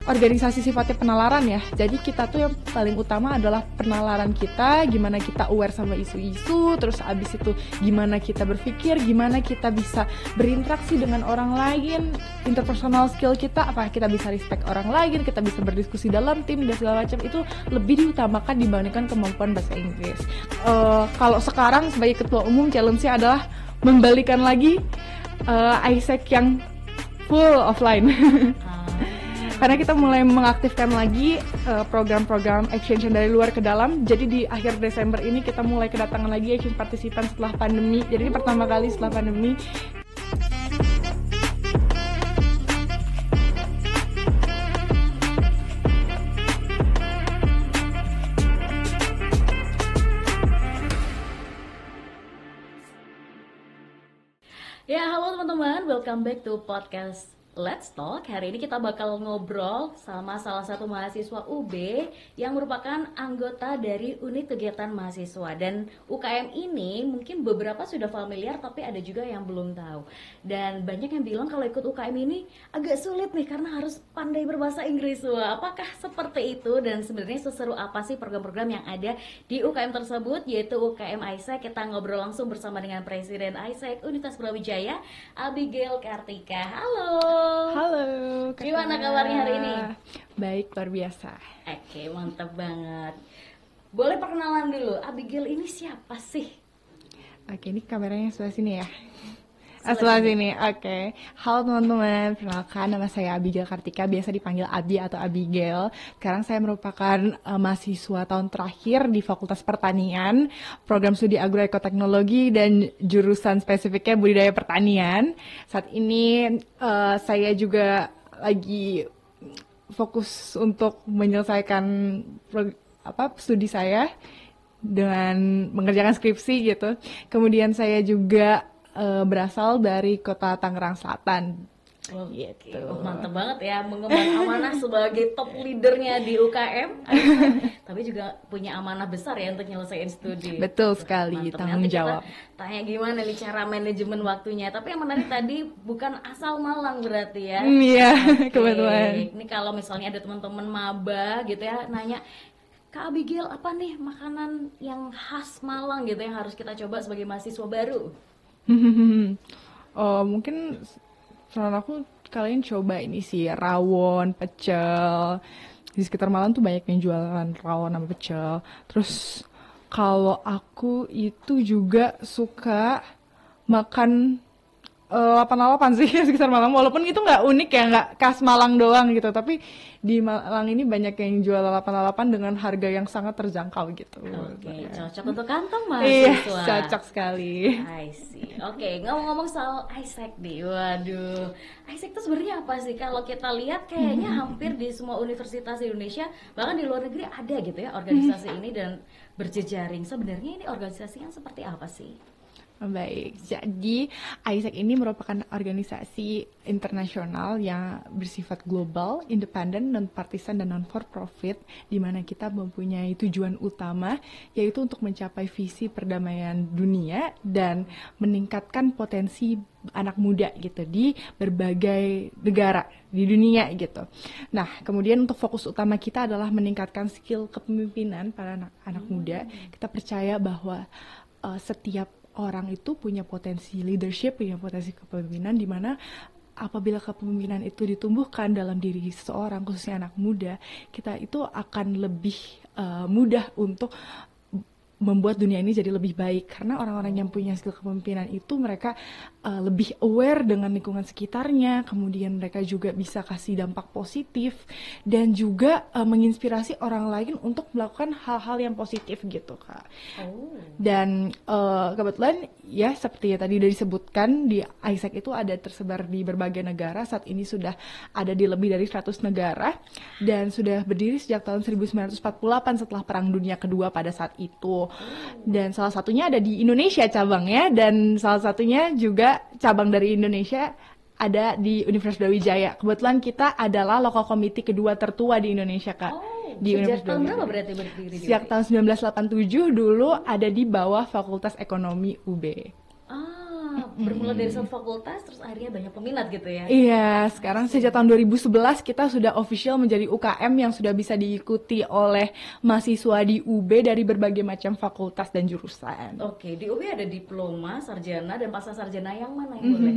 organisasi sifatnya penalaran ya. Jadi kita tuh yang paling utama adalah penalaran kita, gimana kita aware sama isu-isu, terus abis itu gimana kita berpikir, gimana kita bisa berinteraksi dengan orang lain, interpersonal skill kita, apa kita bisa respect orang lain, kita bisa berdiskusi dalam tim dan segala macam, itu lebih diutamakan dibandingkan kemampuan bahasa Inggris. Kalau sekarang sebagai ketua umum challenge-nya adalah membalikan lagi ISEC yang full offline. Karena kita mulai mengaktifkan lagi program-program exchange dari luar ke dalam. Jadi di akhir Desember ini kita mulai kedatangan lagi exchange partisipan setelah pandemi. Jadi ini pertama kali setelah pandemi. Ya, halo teman-teman, welcome back to podcast Let's Talk. Hari ini kita bakal ngobrol sama salah satu mahasiswa UB yang merupakan anggota dari unit kegiatan mahasiswa. Dan UKM ini mungkin beberapa sudah familiar, tapi ada juga yang belum tahu. Dan banyak yang bilang kalau ikut UKM ini agak sulit nih karena harus pandai berbahasa Inggris. Wah, apakah seperti itu? Dan sebenarnya seseru apa sih program-program yang ada di UKM tersebut, yaitu UKM ISEC. Kita ngobrol langsung bersama dengan Presiden ISEC Universitas Brawijaya, Abigail Kartika. Halo. Halo. Gimana kabarnya hari ini? Baik, luar biasa. Oke, mantap banget. Boleh perkenalan dulu, Abigail ini siapa sih? Oke, ini kameranya sebelah sini ya. Sebelah sini, oke. Halo teman-teman, perkenalkan nama saya Abigail Kartika, biasa dipanggil Abi atau Abigail. Sekarang saya merupakan mahasiswa tahun terakhir di Fakultas Pertanian, program studi agroekoteknologi dan jurusan spesifiknya budidaya pertanian. Saat ini saya juga lagi fokus untuk menyelesaikan studi saya dengan mengerjakan skripsi gitu. Kemudian saya juga berasal dari kota Tangerang Selatan. Oh, gitu. Mantap banget ya, mengemban amanah sebagai top leadernya di UKM, tapi juga punya amanah besar ya untuk nyelesain studi. Betul sekali, tanggung jawab. Tanya gimana nih cara manajemen waktunya. Tapi yang menarik tadi bukan asal Malang berarti ya. Iya, kebetulan. Ini kalau misalnya ada teman-teman maba gitu ya, nanya, Kak Abigail, apa nih makanan yang khas Malang gitu yang harus kita coba sebagai mahasiswa baru? Mungkin saran aku kalian coba ini sih, rawon, pecel. Di sekitar Malang tuh banyak yang jualan rawon sama pecel. Terus kalau aku itu juga suka makan 88 sih sekitar Malang, walaupun itu nggak unik ya, nggak khas Malang doang gitu, tapi di Malang ini banyak yang jual 88 dengan harga yang sangat terjangkau gitu. Oke, cocok untuk kantong mahasiswa. Iya, cocok sekali. I see. Oke, ngomong-ngomong soal ISEC nih, waduh, ISEC itu sebenarnya apa sih? Kalau kita lihat kayaknya hampir di semua universitas di Indonesia, bahkan di luar negeri ada gitu ya organisasi ini dan berjejaring. Sebenarnya ini organisasi yang seperti apa sih? Baik, jadi ISEC ini merupakan organisasi internasional yang bersifat global, independen, non-partisan, dan non-for-profit, di mana kita mempunyai tujuan utama, yaitu untuk mencapai visi perdamaian dunia dan meningkatkan potensi anak muda gitu di berbagai negara di dunia gitu. Nah, kemudian untuk fokus utama kita adalah meningkatkan skill kepemimpinan para anak muda. Kita percaya bahwa setiap orang itu punya potensi leadership, punya potensi kepemimpinan, di mana apabila kepemimpinan itu ditumbuhkan dalam diri seseorang, khususnya anak muda, kita itu akan lebih mudah untuk membuat dunia ini jadi lebih baik. Karena orang-orang yang punya skill kepemimpinan itu mereka lebih aware dengan lingkungan sekitarnya, kemudian mereka juga bisa kasih dampak positif dan juga menginspirasi orang lain untuk melakukan hal-hal yang positif gitu, Kak. Dan kebetulan ya seperti yang tadi udah disebutkan, di ISEC itu ada tersebar di berbagai negara. Saat ini sudah ada di lebih dari 100 negara dan sudah berdiri sejak tahun 1948 setelah Perang Dunia Kedua pada saat itu. Dan salah satunya ada di Indonesia cabangnya, dan salah satunya juga cabang dari Indonesia ada di Universitas Brawijaya. Kebetulan kita adalah local committee kedua tertua di Indonesia, Kak. Di sejak tahun berapa berarti berdiri? Sejak tahun 1987 dulu ada di bawah Fakultas Ekonomi UB. bermula dari satu fakultas terus akhirnya banyak peminat gitu ya. Iya, sekarang sejak tahun 2011 kita sudah official menjadi UKM yang sudah bisa diikuti oleh mahasiswa di UB dari berbagai macam fakultas dan jurusan. Oke, di UB ada diploma, sarjana, dan pasca sarjana yang mana yang boleh?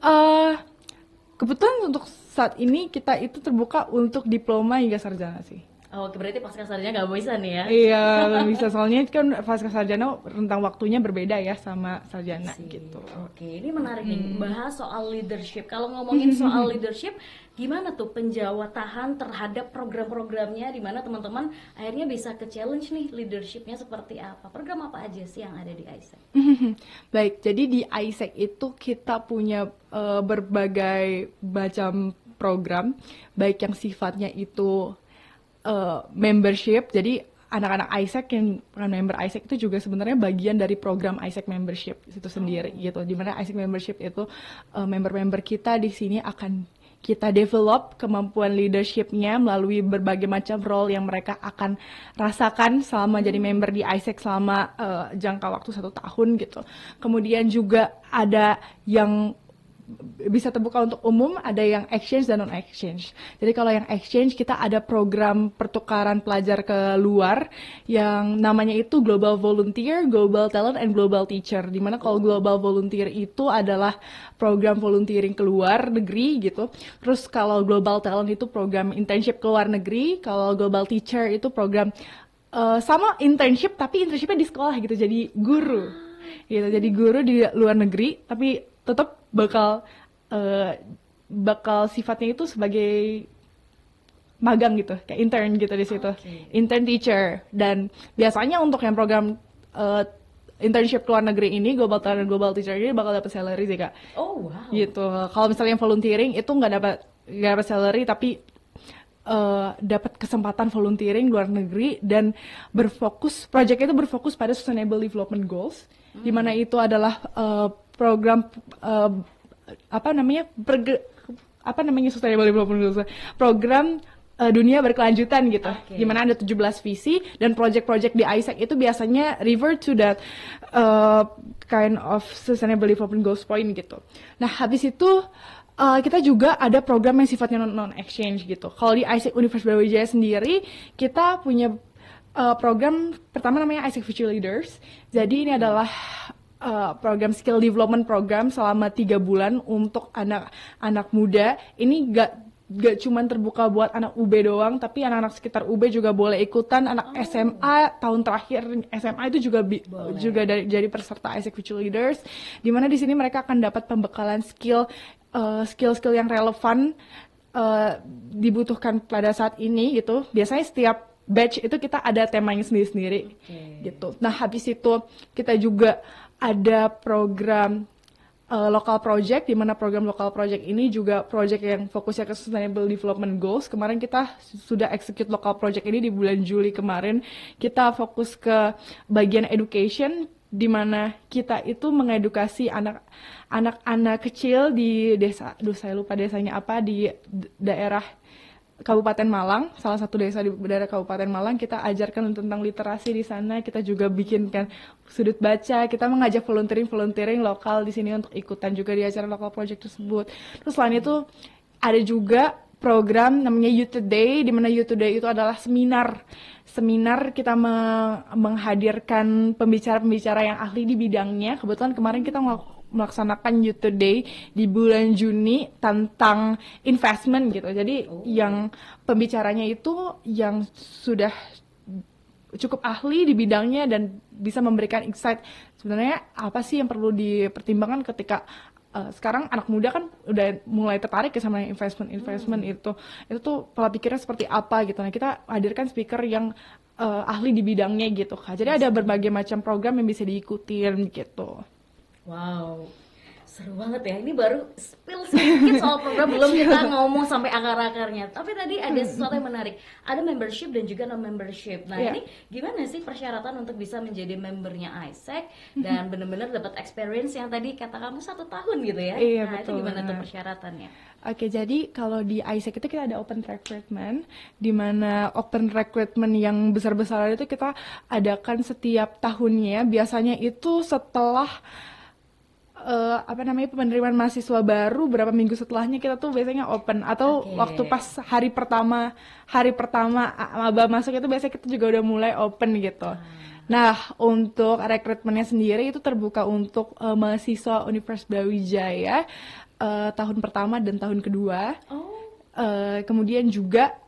Eh, Kebetulan untuk saat ini kita itu terbuka untuk diploma hingga sarjana sih. Oke, berarti pasca sarjana nggak bisa nih ya? Iya, belum bisa soalnya kan pasca sarjana rentang waktunya berbeda ya sama sarjana Sih. gitu. Oke, ini menarik nih, bahas soal leadership. Kalau ngomongin soal leadership, gimana tuh penjawatan terhadap program-programnya, di mana teman-teman akhirnya bisa ke challenge nih leadershipnya seperti apa? Program apa aja sih yang ada di ISEC? Baik, jadi di ISEC itu kita punya berbagai macam program, baik yang sifatnya itu membership. Jadi anak-anak ISEC yang bukan member ISEC itu juga sebenarnya bagian dari program ISEC membership itu sendiri gitu. Dimana ISEC membership itu member-member kita di sini akan kita develop kemampuan leadershipnya melalui berbagai macam role yang mereka akan rasakan selama jadi member di ISEC selama jangka waktu 1 tahun gitu. Kemudian juga ada yang bisa terbuka untuk umum, ada yang exchange dan non-exchange. Jadi kalau yang exchange kita ada program pertukaran pelajar ke luar yang namanya itu Global Volunteer, Global Talent, and Global Teacher. Dimana kalau Global Volunteer itu adalah program volunteering ke luar negeri gitu. Terus kalau Global Talent itu program internship ke luar negeri. Kalau Global Teacher itu program sama internship tapi internshipnya di sekolah gitu, jadi guru gitu, jadi guru di luar negeri tapi tetap bakal sifatnya itu sebagai magang gitu, kayak intern gitu di situ. Intern teacher. Dan biasanya untuk yang program internship ke luar negeri ini, Global Talent dan Global Teacher ini bakal dapat salary sih Kak. Oh wow. Gitu. Kalau misalnya yang volunteering itu nggak dapat salary tapi dapat kesempatan volunteering luar negeri dan proyek itu berfokus pada Sustainable Development Goals, di mana itu adalah program Sustainable Development Goals, program dunia berkelanjutan gitu, di mana ada 17 visi dan project-project di ISEC itu biasanya revert to that kind of Sustainable Development Goals point gitu. Nah habis itu kita juga ada program yang sifatnya non-exchange gitu. Kalau di ISEC Universitas Brawijaya sendiri, kita punya program pertama namanya ISEC Future Leaders. Jadi ini adalah program skill development program selama 3 bulan untuk anak-anak muda. Ini gak cuma terbuka buat anak UB doang, tapi anak-anak sekitar UB juga boleh ikutan. Anak SMA tahun terakhir SMA itu juga jadi peserta ISEC Future Leaders. Di mana di sini mereka akan dapat pembekalan skill-skill yang relevan dibutuhkan pada saat ini gitu. Biasanya setiap batch itu kita ada temanya sendiri-sendiri gitu. Nah habis itu kita juga ada program local project, di mana program local project ini juga project yang fokusnya ke Sustainable Development Goals. Kemarin kita sudah execute local project ini di bulan Juli kemarin. Kita fokus ke bagian education, di mana kita itu mengedukasi anak-anak kecil di desa, saya lupa desanya apa, di daerah Kabupaten Malang, salah satu desa di daerah Kabupaten Malang. Kita ajarkan tentang literasi di sana. Kita juga bikinkan sudut baca. Kita mengajak volunteering lokal di sini untuk ikutan juga di acara local project tersebut. Terus selain itu ada juga program namanya Youth Today, di mana Youth Today itu adalah seminar kita menghadirkan pembicara-pembicara yang ahli di bidangnya. Kebetulan kemarin kita melaksanakan Youth Today di bulan Juni tentang investment gitu. Jadi yang pembicaranya itu yang sudah cukup ahli di bidangnya dan bisa memberikan insight sebenarnya apa sih yang perlu dipertimbangkan ketika sekarang anak muda kan udah mulai tertarik ya sama investment itu tuh pola pikirnya seperti apa gitu. Nah kita hadirkan speaker yang ahli di bidangnya gitu Kak. Jadi ada berbagai macam program yang bisa diikutin gitu. Wow, seru banget ya. Ini baru spill sedikit soal program, belum kita ngomong sampai akar-akarnya. Tapi tadi ada sesuatu yang menarik. Ada membership dan juga non-membership. Nah ini gimana sih persyaratan untuk bisa menjadi membernya ISEC dan benar-benar dapat experience yang tadi kata kamu 1 tahun gitu ya? Iya, nah betul. Itu gimana tuh persyaratannya? Oke, jadi kalau di ISEC itu kita ada open recruitment, di mana open recruitment yang besar-besar itu kita adakan setiap tahunnya. Biasanya itu setelah penerimaan mahasiswa baru berapa minggu setelahnya kita tuh biasanya open, atau waktu pas hari pertama maba masuk itu biasanya kita juga udah mulai open gitu. Nah, untuk rekrutmennya sendiri itu terbuka untuk mahasiswa Universitas Brawijaya tahun pertama dan tahun kedua. Kemudian juga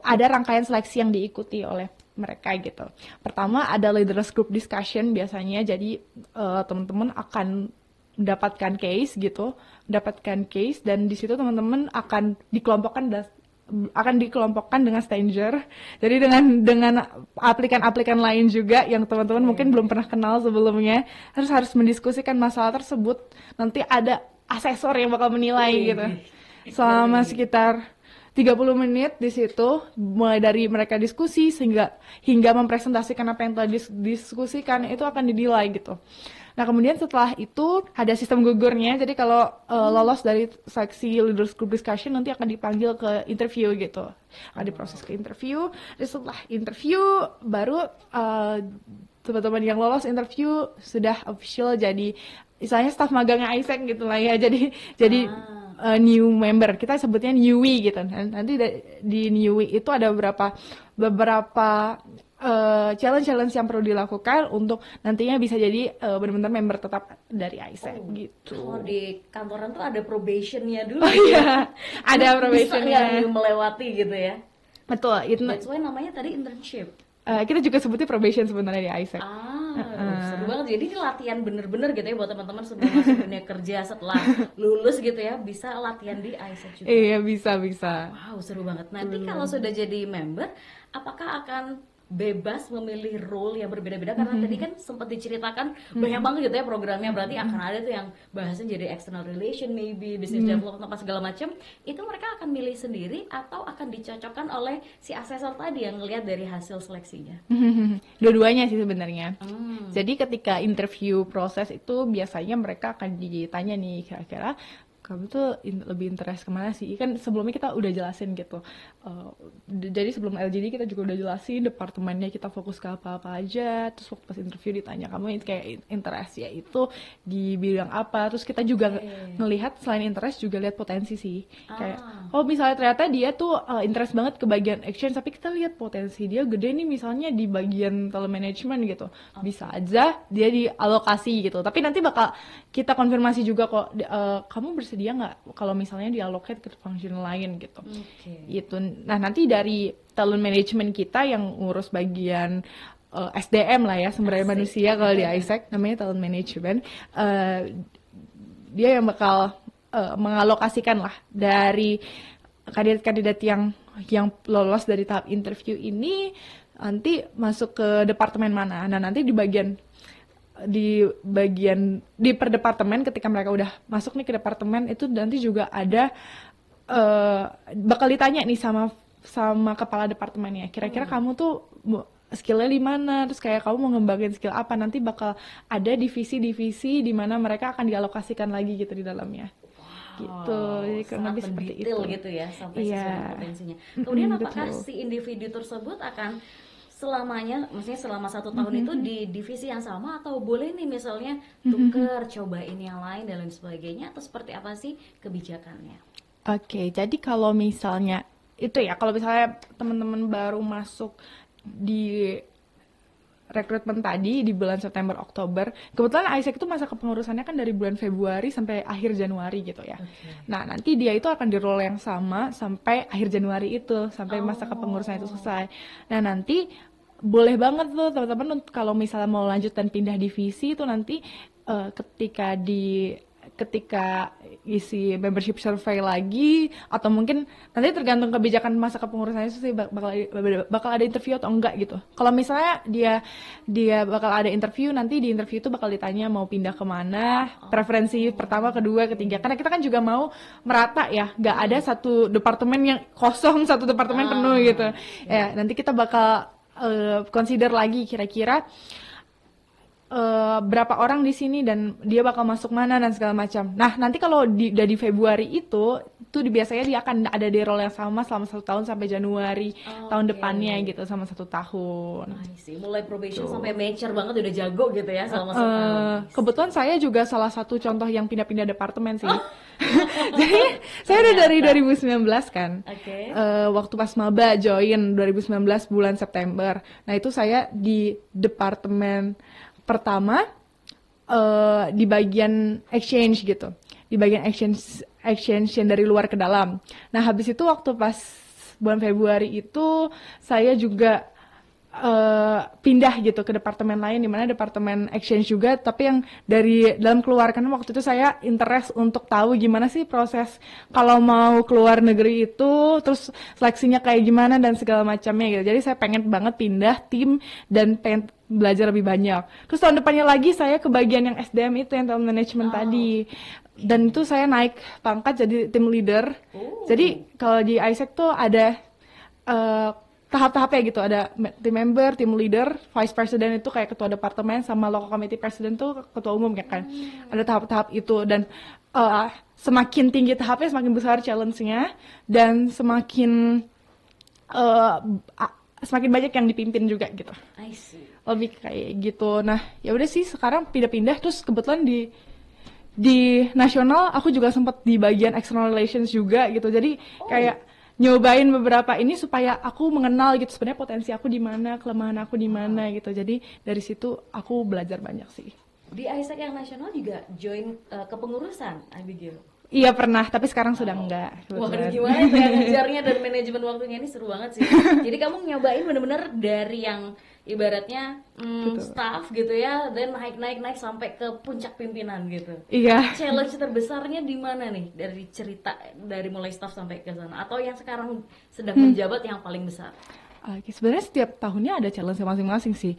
ada rangkaian seleksi yang diikuti oleh mereka gitu. Pertama ada leaders group discussion biasanya, jadi teman-teman akan mendapatkan case dan di situ teman-teman akan dikelompokkan dengan stranger. Jadi dengan aplikan-aplikan lain juga yang teman-teman mungkin belum pernah kenal sebelumnya, harus mendiskusikan masalah tersebut. Nanti ada asesor yang bakal menilai gitu. Selama sekitar 30 menit di situ, mulai dari mereka diskusi hingga mempresentasikan apa yang telah diskusikan, itu akan dinilai gitu. Nah, kemudian setelah itu ada sistem gugurnya. Jadi kalau lolos dari seleksi leaders group discussion nanti akan dipanggil ke interview gitu. Akan diproses ke interview. Dan setelah interview baru teman-teman yang lolos interview sudah official jadi misalnya staf magangnya Isaac gitu lah ya. Jadi new member, kita sebutnya newbie gitu. Nanti di newbie itu ada beberapa challenge yang perlu dilakukan untuk nantinya bisa jadi benar-benar member tetap dari Isaac gitu. Kalau di kantoran tuh ada probationnya dulu. Iya, ada probationnya. Bisa melewati gitu ya. Betul. That's why namanya tadi internship. Kita juga sebutnya probation sebenarnya di Isaac. Seru banget. Jadi ini latihan bener-bener gitu ya buat teman-teman sebelum masuk dunia kerja setelah lulus gitu ya, bisa latihan di Isaac juga. Iya, bisa. Wow, seru banget. Nanti kalau sudah jadi member, apakah akan bebas memilih role yang berbeda-beda? Karena tadi kan sempat diceritakan banyak banget gitu ya programnya, berarti akan ada tuh yang bahasanya jadi external relation, maybe business development apa segala macam. Itu mereka akan milih sendiri atau akan dicocokkan oleh si asesor tadi yang ngelihat dari hasil seleksinya? Dua-duanya sih sebenarnya. Jadi ketika interview proses itu biasanya mereka akan ditanya nih, kira-kira kamu tuh lebih interest kemana sih? Kan sebelumnya kita udah jelasin gitu. Jadi sebelum LGD kita juga udah jelasin departemennya kita fokus ke apa-apa aja. Terus waktu pas interview ditanya kamu kayak interest ya itu di bidang apa. Terus kita juga ngelihat selain interest juga lihat potensi sih. Kayak misalnya ternyata dia tuh interest banget ke bagian exchange, tapi kita lihat potensi dia gede nih misalnya di bagian telemanagement gitu. Bisa aja dia dialokasi gitu. Tapi nanti bakal kita konfirmasi juga kok kamu bersedia nggak kalau misalnya diallocate ke function lain gitu. Gitu. Nah, nanti dari talent management kita yang ngurus bagian SDM lah ya, sumber daya manusia kalau di Isaac namanya talent management, dia yang bakal mengalokasikan lah dari kandidat-kandidat yang lolos dari tahap interview ini nanti masuk ke departemen mana. Nah, nanti di per departemen ketika mereka udah masuk nih ke departemen itu nanti juga ada bakal ditanya nih sama kepala departemennya, kira-kira kamu tuh skillnya di mana, terus kayak kamu mau ngembangin skill apa, nanti bakal ada divisi-divisi di mana mereka akan dialokasikan lagi gitu di dalamnya. Gitu, jadi kurang lebih seperti itu gitu ya, sampai sesuai potensinya. Kemudian apakah si individu tersebut akan selamanya, maksudnya selama 1 tahun itu di divisi yang sama, atau boleh nih misalnya tuker, cobain yang lain dan lain sebagainya, atau seperti apa sih kebijakannya? Oke, jadi kalau misalnya itu ya, kalau misalnya teman-teman baru masuk di rekrutmen tadi di bulan September Oktober, kebetulan Isaac itu masa kepengurusannya kan dari bulan Februari sampai akhir Januari gitu ya. Nah, nanti dia itu akan di role yang sama sampai akhir Januari itu, sampai masa kepengurusan itu selesai. Nah, nanti boleh banget tuh teman-teman kalau misalnya mau lanjut dan pindah divisi itu nanti ketika isi membership survey lagi, atau mungkin nanti tergantung kebijakan masa kepengurusannya itu sih bakal ada interview atau enggak gitu. Kalau misalnya dia bakal ada interview, nanti di interview itu bakal ditanya mau pindah kemana, preferensi pertama, kedua, ketiga. Karena kita kan juga mau merata ya, nggak ada satu departemen yang kosong, satu departemen penuh gitu. Ya, nanti kita bakal consider lagi kira-kira berapa orang di sini dan dia bakal masuk mana dan segala macam. Nah, nanti kalau udah di Februari itu biasanya dia akan ada di role yang sama selama 1 tahun sampai Januari tahun depannya gitu, sama 1 tahun. Sih, mulai probation sampai mature banget udah jago gitu ya selama setahun. Kebetulan saya juga salah satu contoh yang pindah-pindah departemen sih. Jadi saya udah dari 2019 kan. Waktu pas maba join 2019 bulan September. Nah itu saya di departemen pertama di bagian exchange gitu, di bagian exchange yang dari luar ke dalam. Nah habis itu waktu pas bulan Februari itu saya juga pindah gitu ke departemen lain, di mana departemen exchange juga, tapi yang dari dalam keluar. Karena waktu itu saya interest untuk tahu gimana sih proses kalau mau keluar negeri itu, terus seleksinya kayak gimana dan segala macamnya gitu. Jadi saya pengen banget pindah tim dan pengen belajar lebih banyak. Terus tahun depannya lagi saya ke bagian yang SDM itu, yang talent management tadi. Dan itu saya naik pangkat jadi tim leader. Jadi kalau di ISEC tuh ada tahap-tahapnya gitu, ada team member, team leader, vice president itu kayak ketua departemen, sama local committee president tuh ketua umum ya kan. Ada tahap-tahap itu, dan semakin tinggi tahapnya semakin besar challenge-nya, dan semakin banyak yang dipimpin juga gitu. Lebih kayak gitu. Nah ya udah sih, sekarang pindah-pindah. Terus kebetulan di nasional aku juga sempat di bagian external relations juga gitu. Jadi kayak nyobain beberapa ini supaya aku mengenal gitu sebenarnya potensi aku di mana, kelemahan aku di mana gitu. Jadi dari situ aku belajar banyak sih. Di ISEC yang nasional juga join kepengurusan, Abigail? Iya pernah, tapi sekarang sudah enggak. Wah gimana itu ya ngejarnya dan manajemen waktunya, ini seru banget sih. Jadi kamu nyobain bener-bener dari yang ibaratnya staff gitu ya, dan naik sampai ke puncak pimpinan gitu. Iya. Challenge terbesarnya di mana nih, dari cerita dari mulai staff sampai ke sana, atau yang sekarang sedang menjabat yang paling besar? Sebenarnya setiap tahunnya ada challenge masing-masing sih.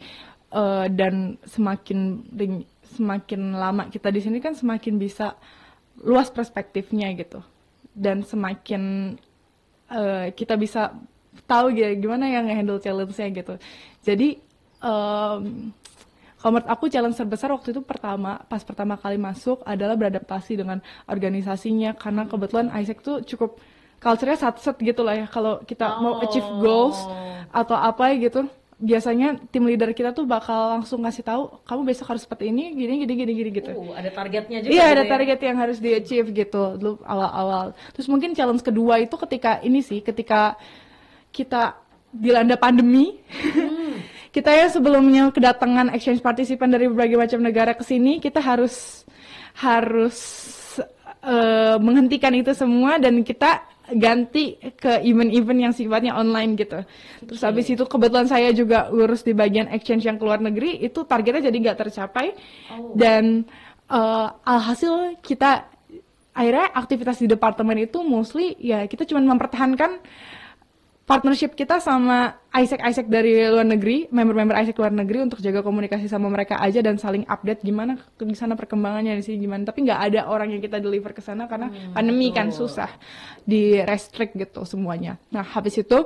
Dan semakin lama kita di sini kan semakin bisa luas perspektifnya gitu, dan semakin kita bisa tahu gimana yang handle challenge-nya gitu. Jadi kalau menurut aku challenge terbesar waktu itu pas pertama kali masuk adalah beradaptasi dengan organisasinya, karena kebetulan ISEC tuh cukup culture-nya sat-set gitu lah ya. Kalau kita mau achieve goals atau apa gitu, biasanya tim leader kita tuh bakal langsung ngasih tahu, kamu besok harus seperti ini, gini gitu. Ada targetnya juga. Iya, ada target yang harus di achieve gitu dulu awal-awal. Terus mungkin challenge kedua itu ketika kita dilanda pandemi. Kita ya sebelumnya kedatangan exchange partisipan dari berbagai macam negara ke sini, kita harus menghentikan itu semua dan kita ganti ke event-event yang sifatnya online gitu. Terus habis itu kebetulan saya juga urus di bagian exchange yang keluar negeri, itu targetnya jadi nggak tercapai. Dan alhasil kita akhirnya aktivitas di departemen itu mostly ya kita cuma mempertahankan partnership kita sama ISEC dari luar negeri, member-member ISEC luar negeri, untuk jaga komunikasi sama mereka aja dan saling update gimana di sana perkembangannya di sini gimana. Tapi nggak ada orang yang kita deliver ke sana karena pandemi kan susah, di restrict gitu semuanya. Nah habis itu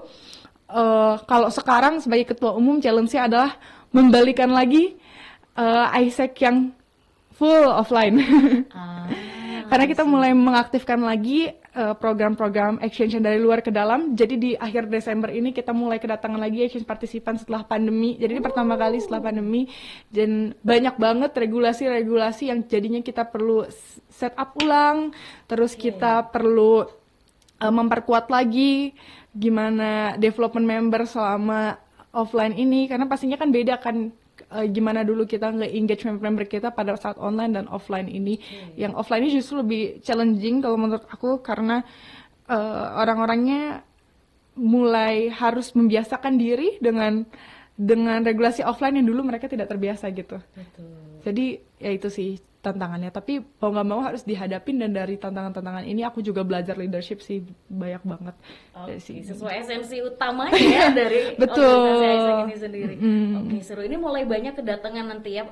kalau sekarang sebagai ketua umum challenge-nya adalah membalikan lagi ISEC yang full offline. Karena kita mulai mengaktifkan lagi program-program exchange dari luar ke dalam. Jadi di akhir Desember ini kita mulai kedatangan lagi exchange partisipan setelah pandemi. Jadi ini pertama kali setelah pandemi, dan banyak banget regulasi-regulasi yang jadinya kita perlu set up ulang. Terus kita perlu memperkuat lagi gimana development member selama offline ini, karena pastinya kan beda kan gimana dulu kita nge-engage member kita pada saat online dan offline ini. Yang offline ini justru lebih challenging kalau menurut aku, karena orang-orangnya mulai harus membiasakan diri dengan regulasi offline yang dulu mereka tidak terbiasa gitu. Jadi ya itu sih tantangannya, tapi mau nggak mau harus dihadapin, dan dari tantangan-tantangan ini aku juga belajar leadership sih banyak banget. Sesuai esensi utamanya ya dari organisasi ISEC ini sendiri. Seru. Ini mulai banyak kedatangan nanti ya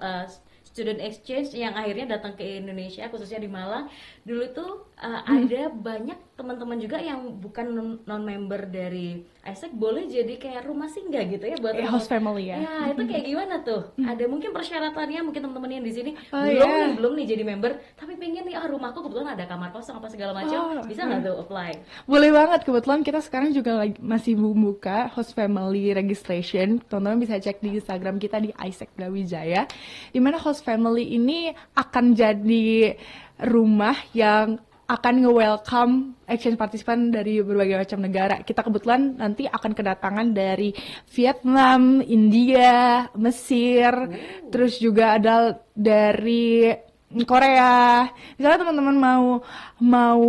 student exchange yang akhirnya datang ke Indonesia, khususnya di Malang. Dulu tuh ada banyak teman-teman juga yang bukan non-member dari ISEC boleh jadi kayak rumah singgah gitu ya buat Host family ya. Ya, itu kayak gimana tuh? Ada mungkin persyaratannya, mungkin teman-teman yang di sini Oh, belum nih jadi member, tapi pengen nih rumahku kebetulan ada kamar kosong apa segala macam, bisa nggak tuh apply? Boleh banget, kebetulan kita sekarang juga masih membuka host family registration. Teman-teman bisa cek di Instagram kita di ISEC Brawijaya, di mana host family ini akan jadi rumah yang akan nge-welcome exchange partisipan dari berbagai macam negara. Kita kebetulan nanti akan kedatangan dari Vietnam, India, Mesir, terus juga ada dari Korea. Misalnya teman-teman mau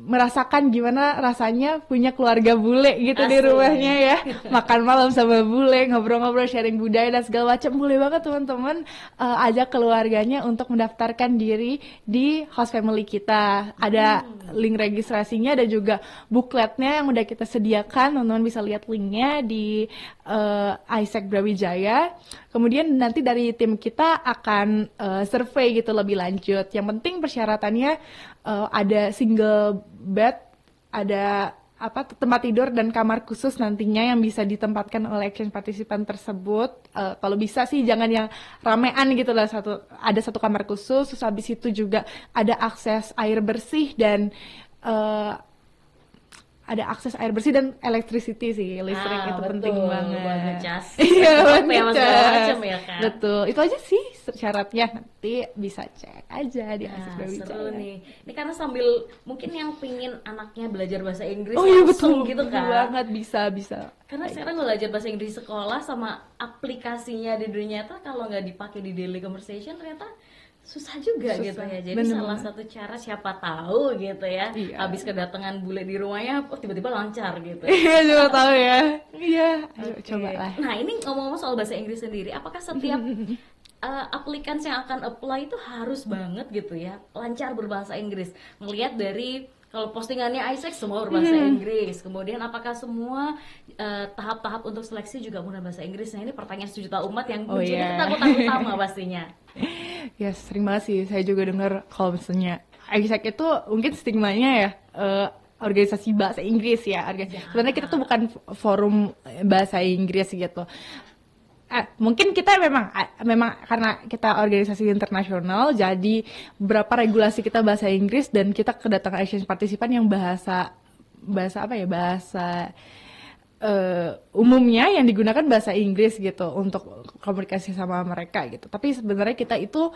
merasakan gimana rasanya punya keluarga bule gitu di rumahnya ya, makan malam sama bule, ngobrol-ngobrol, sharing budaya dan segala macam. Boleh banget teman-teman ajak keluarganya untuk mendaftarkan diri di host family kita. Ada link registrasinya dan juga bookletnya yang udah kita sediakan. Teman-teman bisa lihat linknya di ISEC Brawijaya. Kemudian nanti dari tim kita akan survei gitu lebih lanjut. Yang penting persyaratannya ada single bed, ada tempat tidur dan kamar khusus nantinya yang bisa ditempatkan oleh exchange partisipan tersebut. Kalau bisa sih jangan yang ramean gitu lah, ada satu kamar khusus, terus habis itu juga ada akses air bersih dan ada akses air bersih dan electricity sih, listrik itu betul, penting banget. Buat ngecas. Iya, buat macam ya kan. Betul, itu aja sih syaratnya. Nanti bisa cek aja di ISEC Brawijaya. Seru nih. Ini karena sambil mungkin yang pingin anaknya belajar bahasa Inggris iya, langsung betul, gitu kan. banget bisa. Karena sekarang belajar bahasa Inggris di sekolah sama aplikasinya di dunia nyata kalau nggak dipakai di daily conversation ternyata susah juga gitu ya. Jadi salah satu cara siapa tahu gitu ya. Habis kedatangan bule di rumahnya tiba-tiba lancar gitu. Iya, juga tahu ya. Iya, ayo coba lah. Nah, ini ngomong-ngomong soal bahasa Inggris sendiri, apakah setiap applicants yang akan apply itu harus banget gitu ya lancar berbahasa Inggris? Melihat dari kalau postingannya ISEC semua berbahasa Inggris, kemudian apakah semua tahap-tahap untuk seleksi juga menggunakan bahasa Inggris? Nah, ini pertanyaan sejuta umat yang menjadi ketakutan utama pastinya. Ya, sering banget sih saya juga dengar kalau misalnya ISEC itu mungkin stigmanya ya organisasi bahasa Inggris ya. Sebenarnya kita tuh bukan forum bahasa Inggris gitu. Mungkin kita memang karena kita organisasi internasional, jadi beberapa regulasi kita bahasa Inggris dan kita kedatangan exchange partisipan yang bahasa umumnya yang digunakan bahasa Inggris gitu untuk komunikasi sama mereka gitu. Tapi sebenarnya kita itu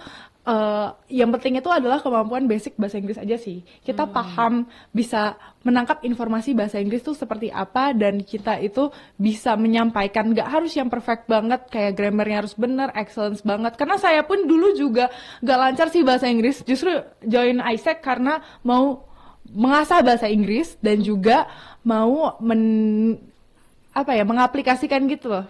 yang penting itu adalah kemampuan basic bahasa Inggris aja sih. Kita paham, bisa menangkap informasi bahasa Inggris tuh seperti apa, dan kita itu bisa menyampaikan, nggak harus yang perfect banget kayak grammarnya harus benar, excellence banget. Karena saya pun dulu juga nggak lancar sih bahasa Inggris. Justru join ISEC karena mau mengasah bahasa Inggris dan juga mau mengaplikasikan gitu loh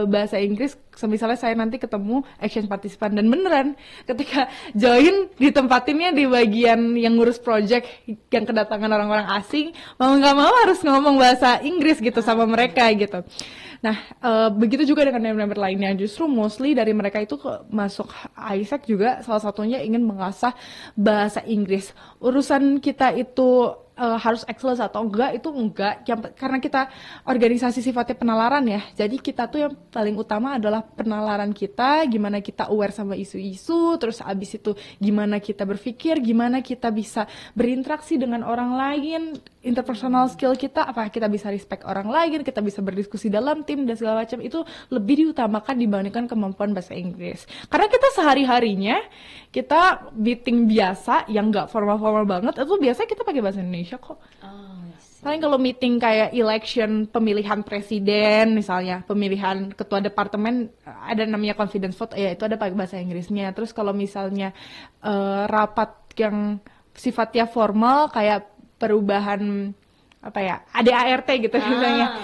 bahasa Inggris. Misalnya saya nanti ketemu exchange partisipan dan beneran ketika join ditempatinnya di bagian yang ngurus project yang kedatangan orang-orang asing, mau nggak mau harus ngomong bahasa Inggris gitu sama mereka gitu. Nah, begitu juga dengan member lainnya. Justru mostly dari mereka itu masuk ISEC juga salah satunya ingin mengasah bahasa Inggris. Urusan kita itu harus excellence atau enggak, itu enggak. Karena kita organisasi sifatnya penalaran ya. Jadi kita tuh yang paling utama adalah penalaran kita, gimana kita aware sama isu-isu, terus abis itu gimana kita berpikir, gimana kita bisa berinteraksi dengan orang lain, interpersonal skill kita, apa kita bisa respect orang lain, kita bisa berdiskusi dalam tim dan segala macam, itu lebih diutamakan dibandingkan kemampuan bahasa Inggris. Karena kita sehari-harinya kita meeting biasa yang nggak formal-formal banget, itu biasa kita pakai bahasa Indonesia kok. Paling kalau meeting kayak election, pemilihan presiden misalnya, pemilihan ketua departemen, ada namanya confidence vote, ya itu ada pakai bahasa Inggrisnya. Terus kalau misalnya rapat yang sifatnya formal kayak perubahan ADART gitu misalnya,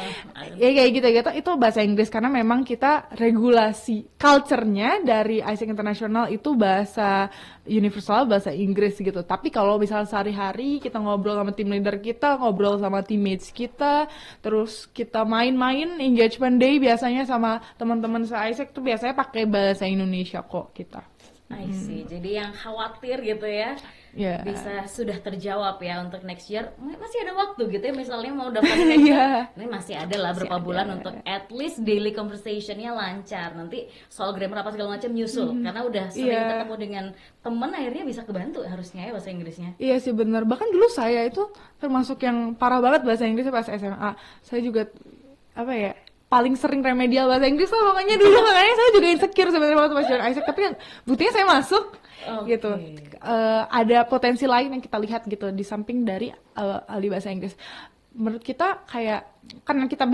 ya kayak gitu-gitu itu bahasa Inggris karena memang kita regulasi culture-nya dari ISEC Internasional itu bahasa universal, bahasa Inggris gitu. Tapi kalau misalnya sehari-hari kita ngobrol sama tim leader kita, ngobrol sama teammates kita, terus kita main-main engagement day biasanya sama teman-teman se-ISEC tuh biasanya pakai bahasa Indonesia kok kita. I see. Jadi yang khawatir gitu ya, Ya. bisa sudah terjawab ya untuk next year. Masih ada waktu gitu ya, misalnya mau daftar next year. Ini masih ada lah Masih berapa ada. bulan untuk at least daily conversationnya lancar. Nanti soal grammar apa segala macam nyusul. Karena udah sering Iya. ketemu dengan temen, akhirnya bisa kebantu harusnya ya bahasa Inggrisnya. Iya sih bener, bahkan dulu saya itu termasuk yang parah banget bahasa Inggrisnya pas SMA. Saya juga apa ya, paling sering remedial bahasa Inggris lah makanya dulu, makanya saya juga insecure sebenarnya waktu pas join Isaac, tapi kan buktinya saya masuk. Oke. Gitu. Ada potensi lain yang kita lihat gitu di samping dari ahli bahasa Inggris. Menurut kita kayak karena kita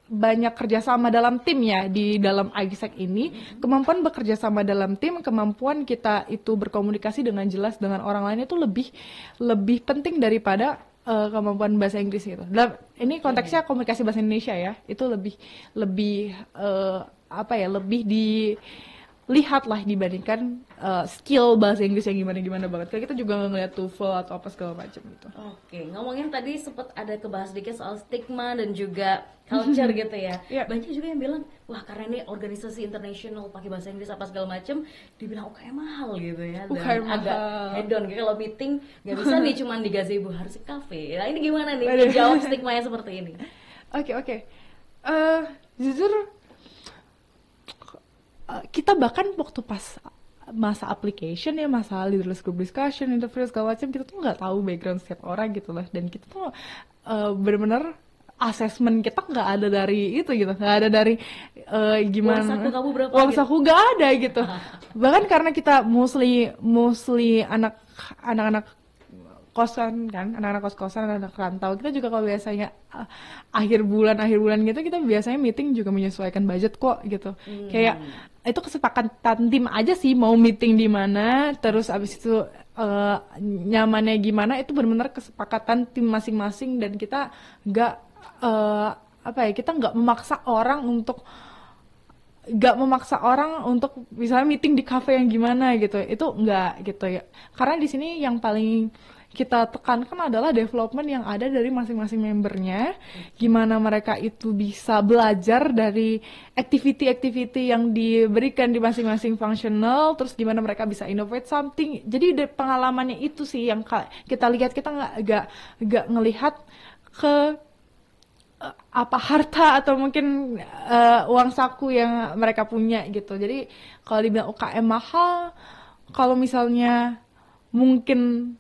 banyak kerjasama dalam tim ya di dalam ISEC ini, kemampuan bekerja sama dalam tim, kemampuan kita itu berkomunikasi dengan jelas dengan orang lain itu lebih penting daripada kemampuan bahasa Inggris gitu. Dan ini konteksnya komunikasi bahasa Indonesia ya, itu lebih apa ya, lebih dilihat lah dibandingkan skill bahasa Inggris yang gimana banget. Kayak kita juga ngeliat TOEFL atau apa segala macam gitu. Oke, ngomongin tadi sempat ada kebahas sedikit soal stigma dan juga culture gitu ya. Iya. Banyak juga yang bilang, wah karena ini organisasi internasional pakai bahasa Inggris apa segala macam, dibilang UKM mahal gitu ya. Dan UKM agak mahal. hedon, kayak kalau meeting nggak bisa nih cuman di gazebo, harus ke cafe. Nah ini gimana nih Aduh. menjawab stigma yang seperti ini? Oke. Jujur kita bahkan waktu pas masa application ya, masa leaders group discussion, interview segala macam, kita tuh nggak tahu background setiap orang gitu lah, dan kita tuh bener-bener assessment kita nggak ada dari itu gitu, nggak ada dari gimana Uang saku kamu berapa uang gitu? saku nggak ada gitu. Bahkan karena kita mostly anak-anak kosan kan, anak-anak kos-kosan, anak rantau, kita juga kalau biasanya akhir bulan gitu kita biasanya meeting juga menyesuaikan budget kok gitu. Kayak itu kesepakatan tim aja sih mau meeting di mana, terus abis itu nyamannya gimana, itu benar-benar kesepakatan tim masing-masing, dan kita nggak apa ya, kita nggak memaksa orang untuk misalnya meeting di cafe yang gimana gitu, itu enggak gitu ya, karena di sini yang paling kita tekankan adalah development yang ada dari masing-masing membernya, gimana mereka itu bisa belajar dari activity-activity yang diberikan di masing-masing functional, terus gimana mereka bisa innovate something. Jadi pengalamannya itu sih yang kita lihat, kita nggak ngelihat ke apa harta atau mungkin uang saku yang mereka punya gitu. Jadi kalau dibilang UKM mahal, kalau misalnya mungkin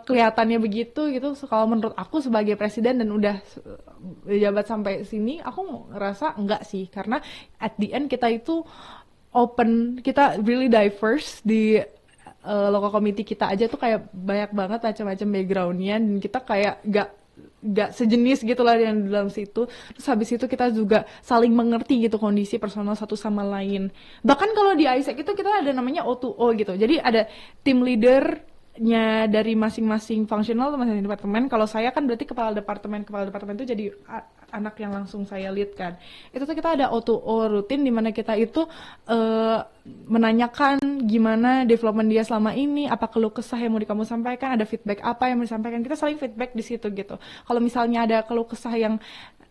kelihatannya begitu gitu, kalau menurut aku sebagai presiden dan udah jabat sampai sini, aku ngerasa enggak sih, karena at the end kita itu open, kita really diverse di local committee kita aja tuh kayak banyak banget macam-macam backgroundnya, dan kita kayak nggak sejenis gitu lah yang di dalam situ. Terus habis itu kita juga saling mengerti gitu kondisi personal satu sama lain. Bahkan kalau di ISEC itu kita ada namanya O2O gitu, jadi ada tim leadernya dari masing-masing functional atau masing-masing departemen. Kalau saya kan berarti kepala departemen itu jadi anak yang langsung saya lead kan. Itu tuh kita ada O2O rutin di mana kita itu menanyakan gimana development dia selama ini, apa keluh kesah yang mau kamu sampaikan, ada feedback apa yang mau disampaikan, kita saling feedback di situ gitu. Kalau misalnya ada keluh kesah yang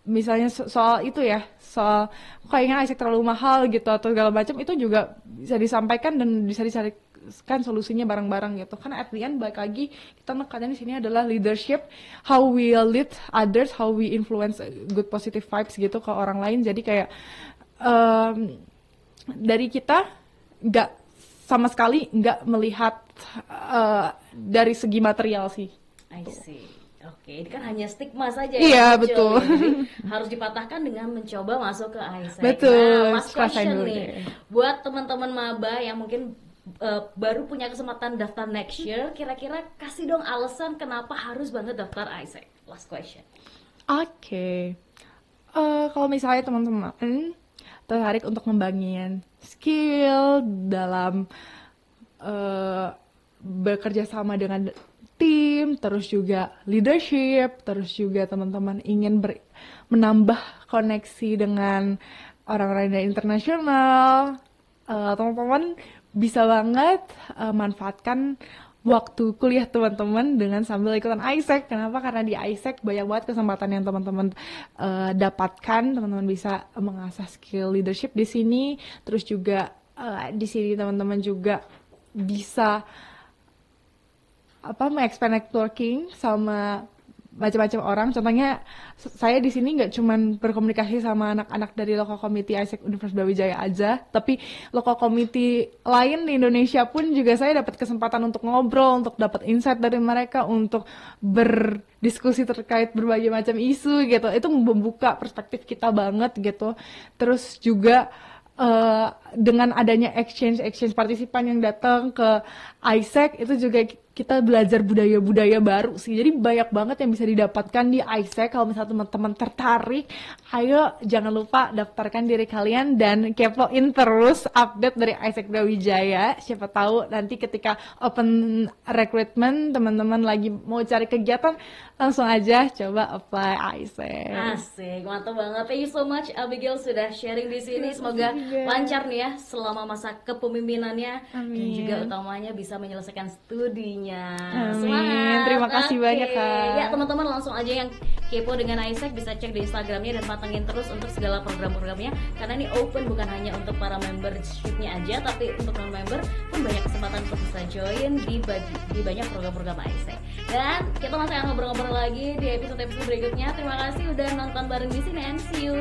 misalnya soal itu ya, soal kayaknya ISEC terlalu mahal gitu atau segala macam, itu juga bisa disampaikan dan bisa dicarikan solusinya bareng-bareng gitu. Karena at the end balik lagi kita nekannya di sini adalah leadership, how we lead others, how we influence good positive vibes gitu ke orang lain. Jadi kayak dari kita nggak sama sekali nggak melihat dari segi material sih. I see. Oke, ini kan hanya stigma saja Iya, yang muncul, betul. ya. Jadi harus dipatahkan dengan mencoba masuk ke ISEC. Betul, Nah, last rasain question dulu nih, deh. buat teman-teman maba yang mungkin baru punya kesempatan daftar next year, kira-kira kasih dong alasan kenapa harus banget daftar ISEC. Last question. Oke. Kalau misalnya teman-teman tertarik untuk ngembangin skill dalam bekerja sama dengan tim, terus juga leadership, terus juga teman-teman ingin menambah koneksi dengan orang-orang dari internasional, teman-teman bisa banget manfaatkan waktu kuliah teman-teman dengan sambil ikutan ISEC. Kenapa? Karena di ISEC banyak banget kesempatan yang teman-teman dapatkan. Teman-teman bisa mengasah skill leadership di sini. Terus juga di sini teman-teman juga bisa expand networking sama macam-macam orang. Contohnya saya di sini nggak cuman berkomunikasi sama anak-anak dari local committee ISEC Universitas Brawijaya aja, tapi local committee lain di Indonesia pun juga saya dapat kesempatan untuk ngobrol, untuk dapat insight dari mereka, untuk berdiskusi terkait berbagai macam isu gitu. Itu membuka perspektif kita banget gitu. Terus juga dengan adanya exchange partisipan yang datang ke ISEC, itu juga kita belajar budaya-budaya baru sih. Jadi banyak banget yang bisa didapatkan di ISEC. Kalau misalnya teman-teman tertarik, ayo jangan lupa daftarkan diri kalian dan kepoin terus update dari ISEC Brawijaya. Siapa tahu nanti ketika open recruitment, teman-teman lagi mau cari kegiatan, langsung aja coba apply ISEC. Asik, mantap banget. Thank you so much Abigail sudah sharing di sini. Semoga lancar nih ya selama masa kepemimpinannya. Amin. Dan juga utamanya bisa menyelesaikan studinya. Amin. Semangat. Terima kasih banyak, Kak. Ya teman-teman langsung aja yang kepo dengan ISEC bisa cek di Instagramnya dan pantengin terus untuk segala program-programnya. Karena ini open bukan hanya untuk para membershipnya aja, tapi untuk non-member pun banyak kesempatan untuk bisa join di banyak program-program ISEC. Dan kita masih akan ngobrol-ngobrol lagi di episode berikutnya. Terima kasih udah nonton bareng di sini and see you.